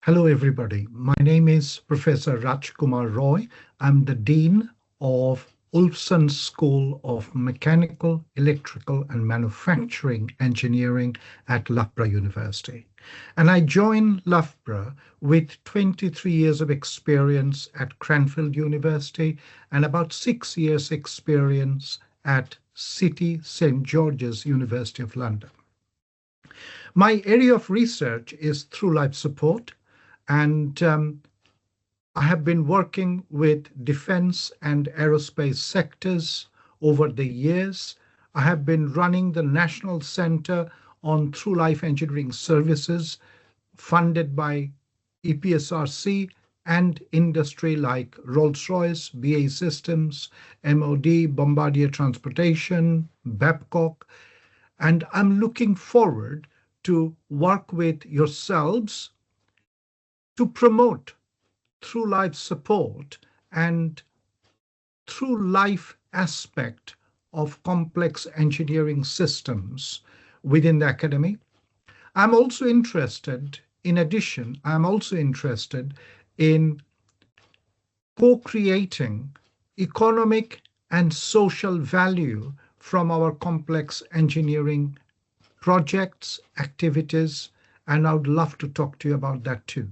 Hello, everybody. My name is Professor Rajkumar Roy. I'm the Dean of Wolfson School of Mechanical, Electrical, and Manufacturing Engineering at Loughborough University. And I joined Loughborough with 23 years of experience at Cranfield University and about 6 years experience at City St. George's University of London. My area of research is through life support, and I have been working with defense and aerospace sectors over the years. I have been running the National Center on Through Life Engineering Services, funded by EPSRC and industry like Rolls-Royce, BAE Systems, MOD, Bombardier Transportation, Babcock. And I'm looking forward to work with yourselves to promote through life support and through life aspect of complex engineering systems within the academy. I'm also interested, in addition, I'm also interested in co-creating economic and social value from our complex engineering projects, activities, and I would love to talk to you about that too.